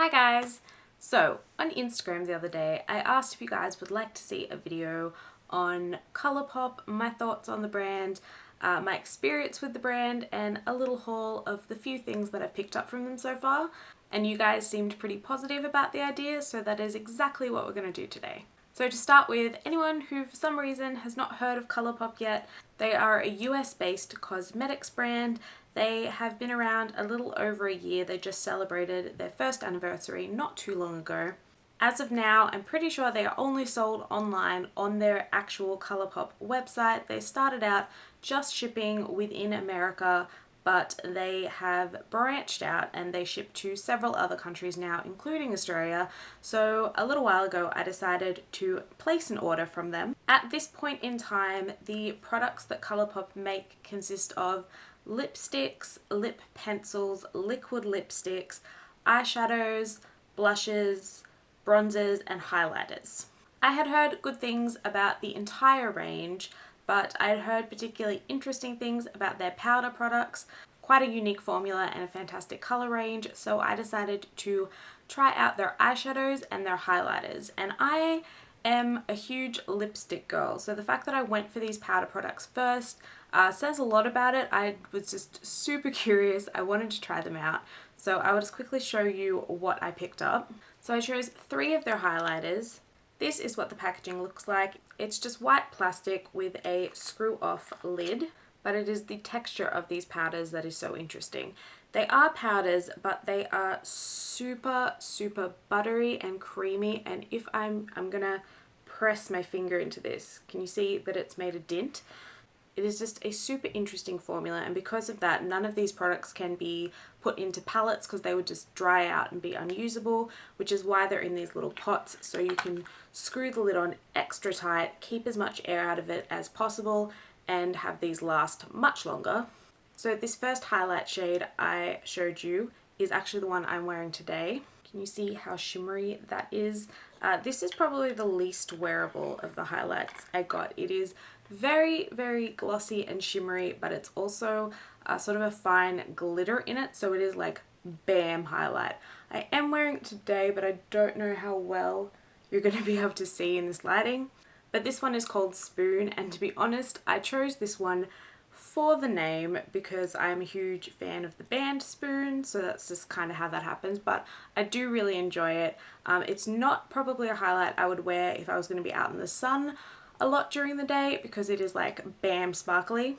Hi guys! So on Instagram the other day I asked if you guys would like to see a video on Colourpop, my thoughts on the brand, my experience with the brand, and a little haul of the few things that I've picked up from them so far. And you guys seemed pretty positive about the idea, so that is exactly what we're going to do today. So to start with, anyone who for some reason has not heard of Colourpop yet, they are a US based cosmetics brand. They have been around a little over a year. They just celebrated their first anniversary not too long ago. As of now, I'm pretty sure they are only sold online on their actual Colourpop website. They started out just shipping within America, but they have branched out and they ship to several other countries now, including Australia. So a little while ago, I decided to place an order from them. At this point in time, the products that Colourpop make consist of lipsticks, lip pencils, liquid lipsticks, eyeshadows, blushes, bronzers, and highlighters. I had heard good things about the entire range, but I had heard particularly interesting things about their powder products, quite a unique formula and a fantastic color range, so I decided to try out their eyeshadows and their highlighters. And I am a huge lipstick girl, so the fact that I went for these powder products first says a lot about it. I was just super curious. I wanted to try them out, so I will just quickly show you what I picked up. So I chose 3 of their highlighters. This is what the packaging looks like. It's just white plastic with a screw-off lid, but it is the texture of these powders that is so interesting. They are powders, but they are super buttery and creamy, and if I'm gonna press my finger into this, can you see that it's made a dent? It is just a super interesting formula, and because of that, none of these products can be put into palettes because they would just dry out and be unusable, which is why they're in these little pots, so you can screw the lid on extra tight, keep as much air out of it as possible, and have these last much longer. So this first highlight shade I showed you is actually the one I'm wearing today. Can you see how shimmery that is? This is probably the least wearable of the highlights I got. It is very glossy and shimmery, but it's also sort of a fine glitter in it, so it is like bam highlight. I am wearing it today, but I don't know how well you're going to be able to see in this lighting. But this one is called Spoon, and to be honest, I chose this one for the name because I'm a huge fan of the band Spoon, so that's just kind of how that happens, but I do really enjoy it. It's not probably a highlight I would wear if I was going to be out in the sun a lot during the day because it is like bam sparkly,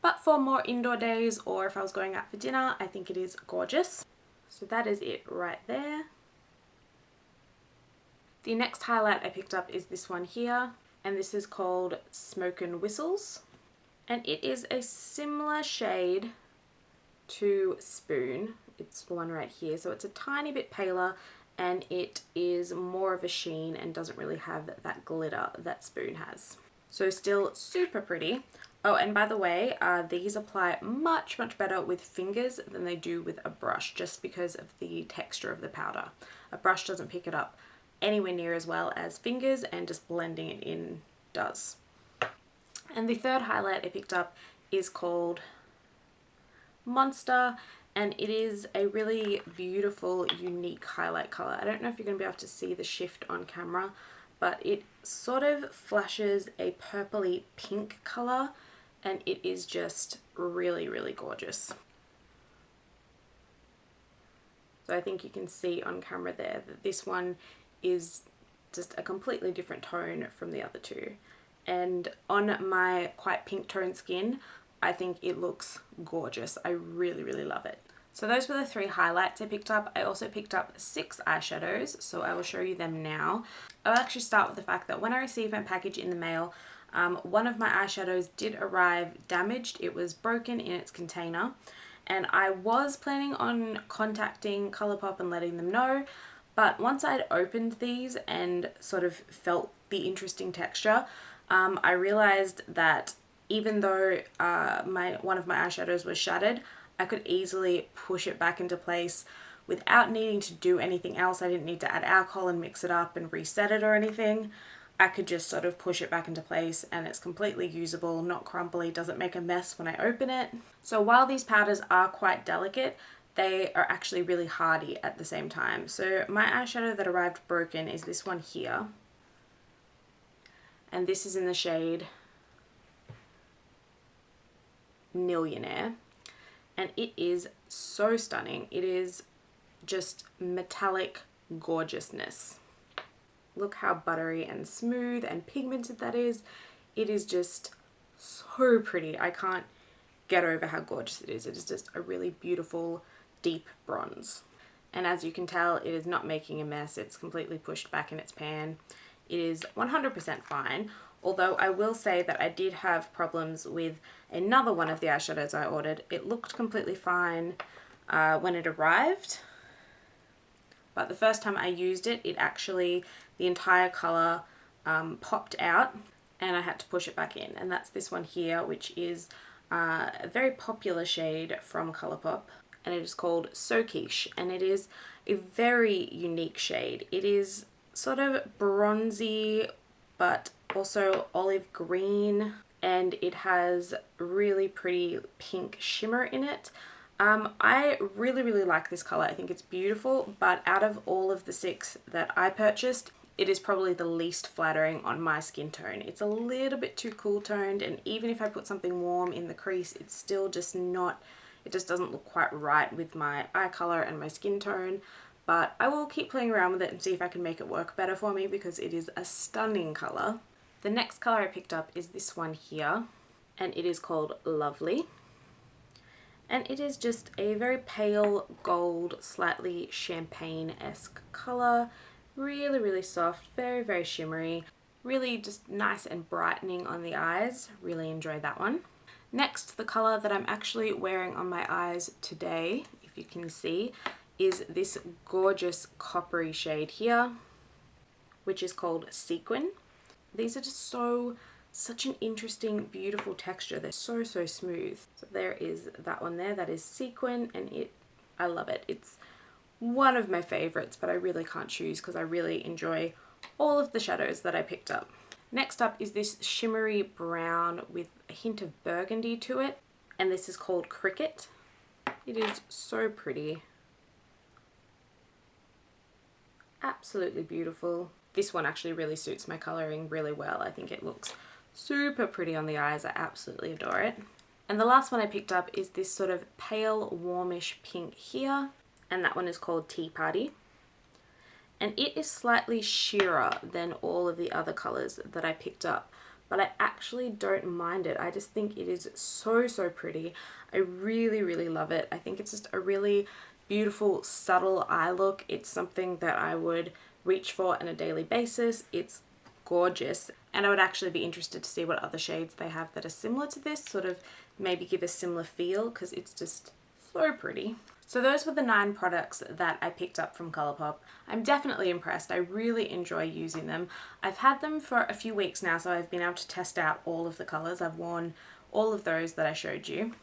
but for more indoor days or if I was going out for dinner, I think it is gorgeous. So that is it right there. The next highlight I picked up is this one here, and this is called Smoke and Whistles, and it is a similar shade to Spoon. It's the one right here, so it's a tiny bit paler and it is more of a sheen and doesn't really have that glitter that Spoon has. So still super pretty. Oh, and by the way, these apply much better with fingers than they do with a brush, just because of the texture of the powder. A brush doesn't pick it up anywhere near as well as fingers, and just blending it in does. And the third highlight I picked up is called Monster, and it is a really beautiful, unique highlight color. I don't know if you're going to be able to see the shift on camera, but it sort of flashes a purpley pink color, and it is just really gorgeous. So I think you can see on camera there that this one is just a completely different tone from the other two. And on my quite pink toned skin, I think it looks gorgeous. I really love it. So those were the 3 highlights I picked up. I also picked up 6 eyeshadows, so I will show you them now. I'll actually start with the fact that when I received my package in the mail, one of my eyeshadows did arrive damaged. It was broken in its container, and I was planning on contacting Colourpop and letting them know, but once I'd opened these and sort of felt the interesting texture, I realized that even though one of my eyeshadows was shattered, I could easily push it back into place without needing to do anything else. I didn't need to add alcohol and mix it up and reset it or anything. I could just sort of push it back into place and it's completely usable, not crumbly, doesn't make a mess when I open it. So while these powders are quite delicate, they are actually really hardy at the same time. So my eyeshadow that arrived broken is this one here. And this is in the shade Millionaire. And it is so stunning. It is just metallic gorgeousness. Look how buttery and smooth and pigmented that is. It is just so pretty. I can't get over how gorgeous it is. It is just a really beautiful deep bronze. And as you can tell, it is not making a mess. It's completely pushed back in its pan. It is 100% fine. Although I will say that I did have problems with another one of the eyeshadows I ordered. It looked completely fine when it arrived. But the first time I used it, the entire colour popped out and I had to push it back in. And that's this one here, which is a very popular shade from Colourpop. And it is called So Quiche. And it is a very unique shade. It is sort of bronzy, but also olive green. And it has really pretty pink shimmer in it. I really like this color. I think it's beautiful, but out of all of the 6 that I purchased, it is probably the least flattering on my skin tone. It's a little bit too cool toned, and even if I put something warm in the crease, it's still just not, it just doesn't look quite right with my eye color and my skin tone. But I will keep playing around with it and see if I can make it work better for me, because it is a stunning color. The next color I picked up is this one here, and it is called Lovely. And it is just a very pale gold, slightly champagne-esque color. Really soft, very shimmery. Really just nice and brightening on the eyes. Really enjoy that one. Next, the color that I'm actually wearing on my eyes today, if you can see, is this gorgeous coppery shade here, which is called Sequin. These are just such an interesting, beautiful texture. They're so smooth. So there is that one there. That is Sequin, and I love it. It's one of my favorites, but I really can't choose because I really enjoy all of the shadows that I picked up. Next up is this shimmery brown with a hint of burgundy to it, and this is called Cricket. It is so pretty. Absolutely beautiful. This one actually really suits my coloring really well. I think it looks super pretty on the eyes. I absolutely adore it. And the last one I picked up is this sort of pale warmish pink here, and that one is called Tea Party. And it is slightly sheerer than all of the other colors that I picked up, but I actually don't mind it. I just think it is so pretty. I really love it. I think it's just a really beautiful, subtle eye look. It's something that I would reach for on a daily basis. It's gorgeous, and I would actually be interested to see what other shades they have that are similar to this, sort of maybe give a similar feel, because it's just so pretty. So those were the 9 products that I picked up from Colourpop. I'm definitely impressed. I really enjoy using them. I've had them for a few weeks now, so I've been able to test out all of the colours. I've worn all of those that I showed you.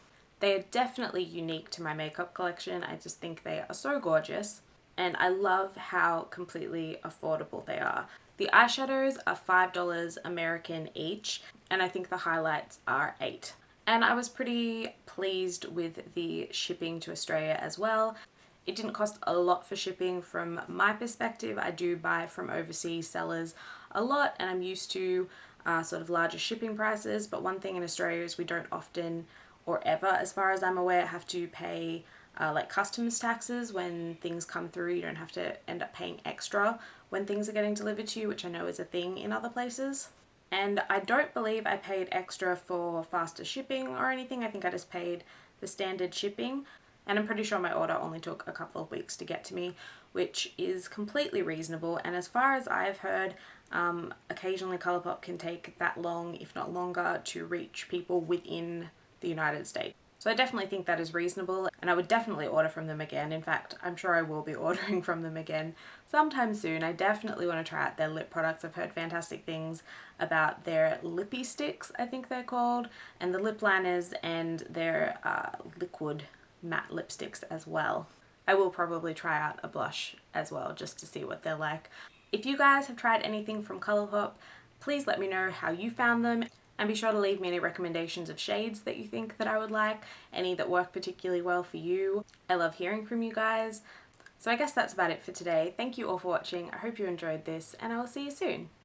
They are definitely unique to my makeup collection. I just think they are so gorgeous, and I love how completely affordable they are. The eyeshadows are $5 American each, and I think the highlights are $8. And I was pretty pleased with the shipping to Australia as well. It didn't cost a lot for shipping from my perspective. I do buy from overseas sellers a lot, and I'm used to sort of larger shipping prices. But one thing in Australia is we don't often, or ever as far as I'm aware, have to pay like customs taxes when things come through. You don't have to end up paying extra when things are getting delivered to you, which I know is a thing in other places. And I don't believe I paid extra for faster shipping or anything. I think I just paid the standard shipping. And I'm pretty sure my order only took a couple of weeks to get to me, which is completely reasonable. And as far as I've heard, occasionally Colourpop can take that long, if not longer, to reach people within the United States. So I definitely think that is reasonable, and I would definitely order from them again. In fact, I'm sure I will be ordering from them again sometime soon. I definitely want to try out their lip products. I've heard fantastic things about their lippy sticks, I think they're called, and the lip liners, and their liquid matte lipsticks as well. I will probably try out a blush as well, just to see what they're like. If you guys have tried anything from Colourpop, please let me know how you found them. And be sure to leave me any recommendations of shades that you think that I would like, any that work particularly well for you. I love hearing from you guys. So I guess that's about it for today. Thank you all for watching. I hope you enjoyed this, and I will see you soon.